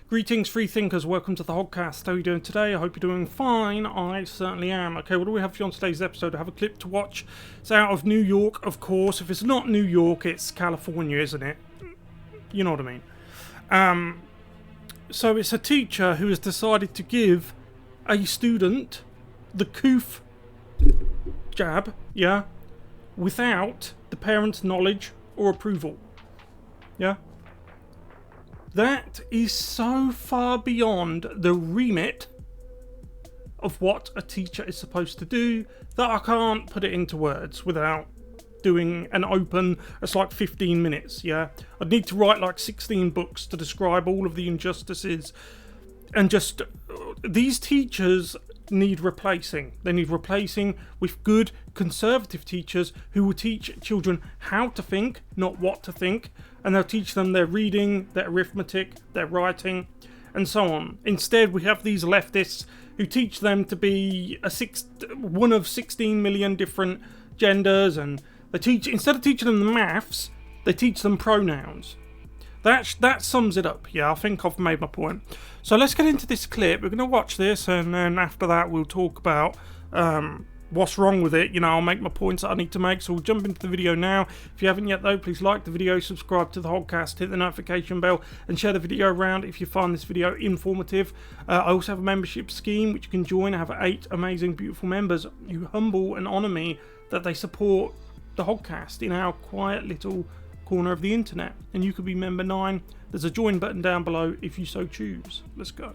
Greetings, free thinkers. Welcome to the Hoggcast. How are you doing today? I hope you're doing fine. I certainly am. Okay, what do we have for you on today's episode? I have a clip to watch. It's out of New York, of course. If it's not New York, it's California, isn't it? You know what I mean. So it's a teacher who has decided to give a student the Coof jab, yeah, without the parent's knowledge or approval. Yeah? That is so far beyond the remit of what a teacher is supposed to do that I can't put it into words without doing an open. It's like 15 minutes, yeah? I'd need to write like 16 books to describe all of the injustices, and just these teachers need replacing. They need replacing with good conservative teachers who will teach children how to think, not what to think, and they'll teach them their reading, their arithmetic, their writing, and so on. Instead, we have these leftists who teach them to be one of 16 million different genders, and they teach, instead of teaching them the maths, they teach them pronouns. That sums it up. Yeah, I think I've made my point. So let's get into this clip. We're going to watch this, and then after that we'll talk about what's wrong with it. You know, I'll make my points that I need to make. So we'll jump into the video now. If you haven't yet though, please like the video, subscribe to the Hoggcast, hit the notification bell, and share the video around if you find this video informative. I also have a membership scheme which you can join. I have 8 amazing, beautiful members who humble and honour me that they support the Hoggcast in our quiet little corner of the internet, and you could be member 9. There's a join button down below if you so choose. Let's go.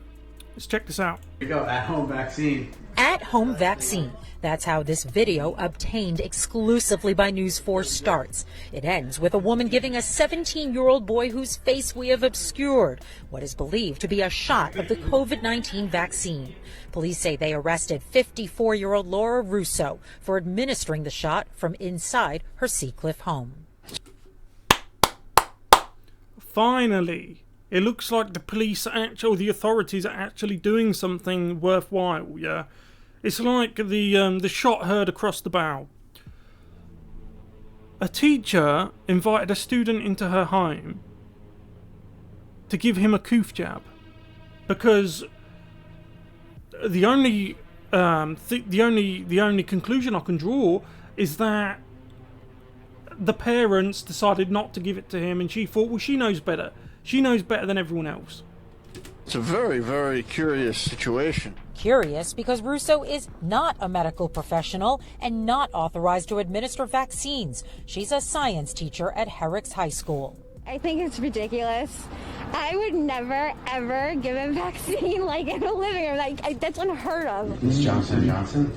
Let's check this out. Here we go. At-home vaccine. At-home vaccine. That's how this video, obtained exclusively by News 4, starts. It ends with a woman giving a 17-year-old boy whose face we have obscured what is believed to be a shot of the COVID-19 vaccine. Police say they arrested 54-year-old Laura Russo for administering the shot from inside her Seacliff home. Finally, it looks like the police or the authorities are actually doing something worthwhile, yeah? It's like the shot heard across the bow. A teacher invited a student into her home to give him a Coof jab because the only conclusion I can draw is that the parents decided not to give it to him, and she thought, well, she knows better. She knows better than everyone else. It's a very, very curious situation. Curious because Russo is not a medical professional and not authorized to administer vaccines. She's a science teacher at Herrick's High School. I think it's ridiculous. I would never, ever give a vaccine like in a living room. That's unheard of. It's Johnson & Johnson?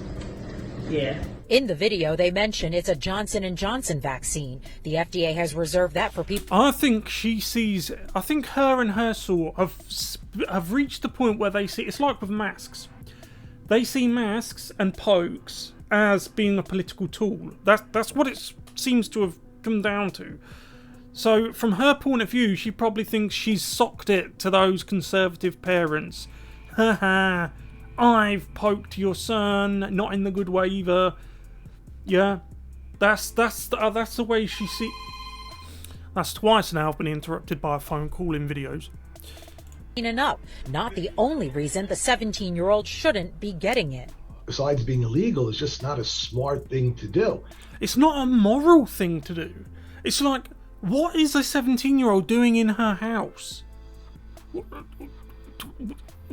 Yeah. In the video, they mention it's a Johnson & Johnson vaccine. The FDA has reserved that for people. I think her and her sort have reached the point where they see, it's like with masks. They see masks and pokes as being a political tool. That's what it seems to have come down to. So from her point of view, she probably thinks she's socked it to those conservative parents. Haha, I've poked your son, not in the good way either. Yeah, that's the way she see. That's twice now I've been interrupted by a phone call in videos. And up, not the only reason the 17-year-old shouldn't be getting it. Besides being illegal, it's just not a smart thing to do. It's not a moral thing to do. It's like, what is a 17-year-old doing in her house?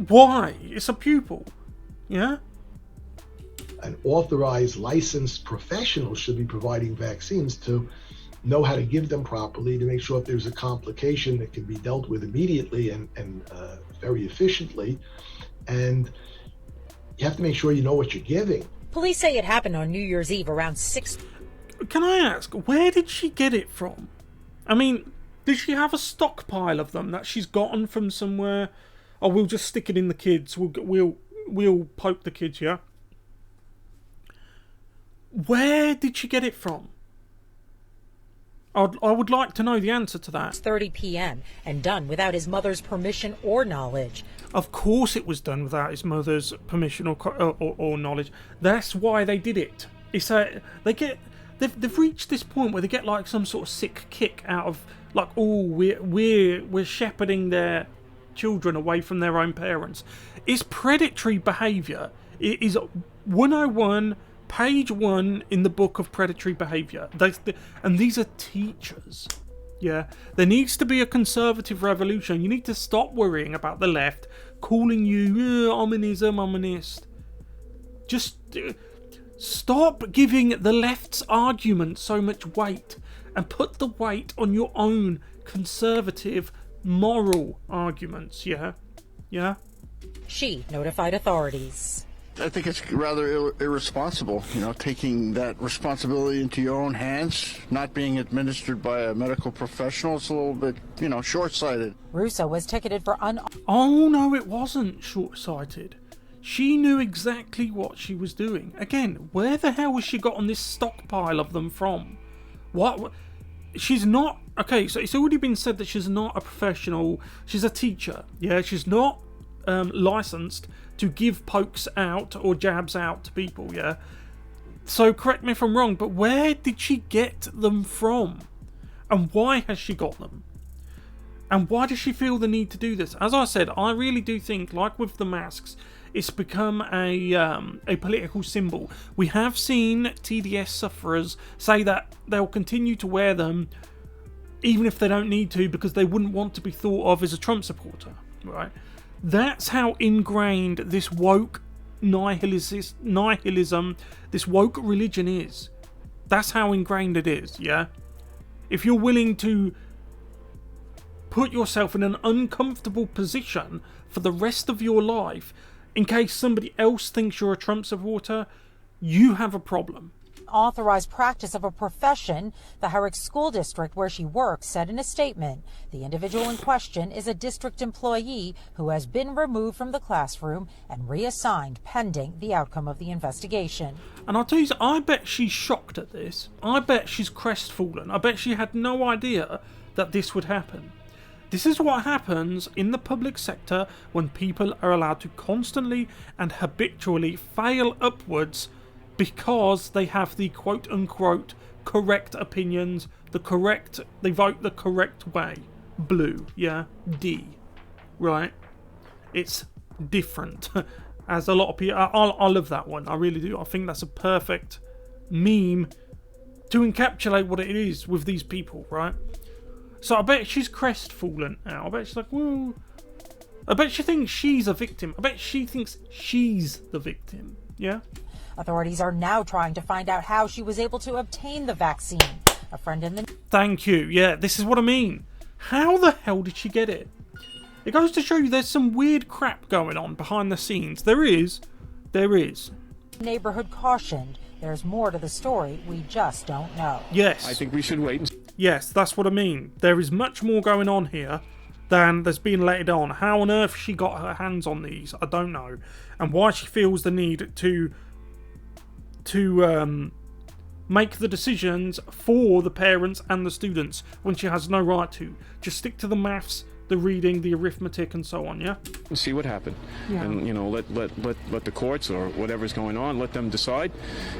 Why? It's a pupil. Yeah? An authorized, licensed professional should be providing vaccines to know how to give them properly, to make sure if there's a complication that can be dealt with immediately and very efficiently. And you have to make sure you know what you're giving. Police say it happened on New Year's Eve around 6. Can I ask, where did she get it from? I mean, did she have a stockpile of them that she's gotten from somewhere? Oh, we'll just stick it in the kids. We'll poke the kids, yeah? Where did she get it from? I would like to know the answer to that. 6:30 p.m. and done without his mother's permission or knowledge. Of course it was done without his mother's permission or knowledge. That's why they did it. It's they've reached this point where they get like some sort of sick kick out of like, oh, we're shepherding their children away from their own parents. It's predatory behaviour. It is 101, page 1 in the book of predatory behaviour. And these are teachers. Yeah, there needs to be a conservative revolution. You need to stop worrying about the left calling you ominist. Just stop giving the left's argument so much weight and put the weight on your own conservative, moral arguments. Yeah? She notified authorities. I think it's rather irresponsible, taking that responsibility into your own hands, not being administered by a medical professional. It's a little bit, short-sighted. Russo was ticketed for Oh, no, it wasn't short-sighted. She knew exactly what she was doing. Again, where the hell has she gotten this stockpile of them from? What? She's not... Okay, so it's already been said that she's not a professional. She's a teacher. Yeah, she's not licensed to give pokes out or jabs out to people, yeah? So correct me if I'm wrong, but where did she get them from? And why has she got them? And why does she feel the need to do this? As I said, I really do think, like with the masks, it's become a political symbol. We have seen TDS sufferers say that they'll continue to wear them even if they don't need to, because they wouldn't want to be thought of as a Trump supporter, right? That's how ingrained this woke nihilism, this woke religion is. That's how ingrained it is, yeah? If you're willing to put yourself in an uncomfortable position for the rest of your life, in case somebody else thinks you're a Trump supporter, you have a problem. Authorized practice of a profession, the Herrick School District where she works said in a statement. The individual in question is a district employee who has been removed from the classroom and reassigned pending the outcome of the investigation. And I'll tell you, I bet she's shocked at this. I bet she's crestfallen. I bet she had no idea that this would happen. This is what happens in the public sector when people are allowed to constantly and habitually fail upwards because they have the quote-unquote correct opinions, they vote the correct way. Blue, yeah? D. Right? It's different. As a lot of people... I love that one. I really do. I think that's a perfect meme to encapsulate what it is with these people, right? So I bet she's crestfallen now. I bet she's like, whoa. I bet she thinks she's a victim. I bet she thinks she's the victim. Yeah? Authorities are now trying to find out how she was able to obtain the vaccine. A friend in the... Thank you. Yeah, this is what I mean. How the hell did she get it? It goes to show you there's some weird crap going on behind the scenes. There is. Neighborhood cautioned. There's more to the story. We just don't know. Yes. I think we should wait and... Yes, that's what I mean. There is much more going on here than there's been let on. How on earth she got her hands on these, I don't know. And why she feels the need to make the decisions for the parents and the students when she has no right to. Just stick to the maths, the reading, the arithmetic, and so on, yeah? see what happened. Yeah. And, let the courts or whatever's going on, let them decide,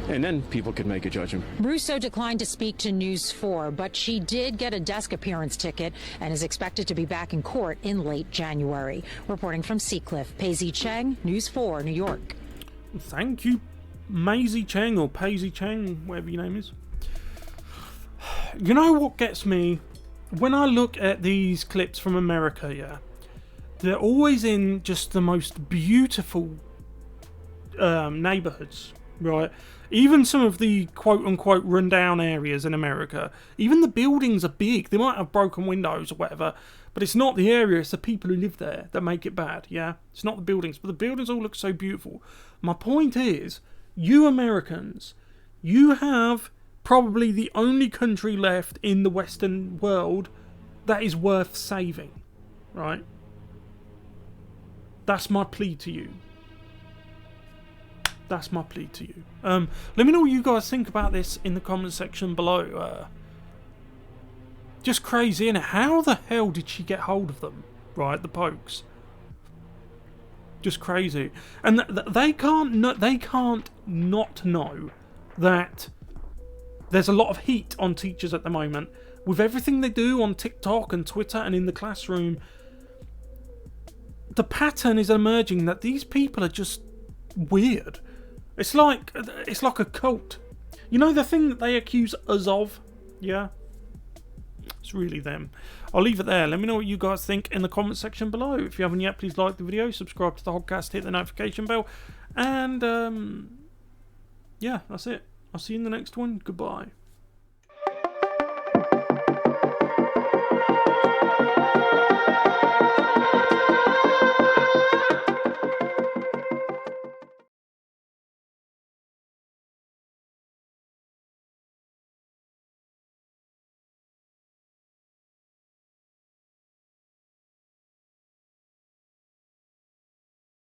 and then people can make a judgment. Russo declined to speak to News 4, but she did get a desk appearance ticket and is expected to be back in court in late January. Reporting from Seacliff, Paisy Cheng, News 4, New York. Thank you, Maisie Cheng, or Paisy Cheng, whatever your name is. You know what gets me? When I look at these clips from America, yeah, they're always in just the most beautiful neighborhoods, right? Even some of the quote-unquote rundown areas in America, even the buildings are big. They might have broken windows or whatever, but it's not the area, it's the people who live there that make it bad, yeah? It's not the buildings, but the buildings all look so beautiful. My point is, you Americans, you have probably the only country left in the Western world that is worth saving, right? That's my plea to you. That's my plea to you. Let me know what you guys think about this in the comment section below. Just crazy, innit? How the hell did she get hold of them? Right, the pokes. Just crazy. And they can't not know that there's a lot of heat on teachers at the moment. With everything they do on TikTok and Twitter and in the classroom, the pattern is emerging that these people are just weird. It's like a cult. You know the thing that they accuse us of? Yeah. It's really them. I'll leave it there. Let me know what you guys think in the comment section below. If you haven't yet, please like the video, subscribe to the Hoggcast, hit the notification bell, and yeah, that's it. I'll see you in the next one. Goodbye.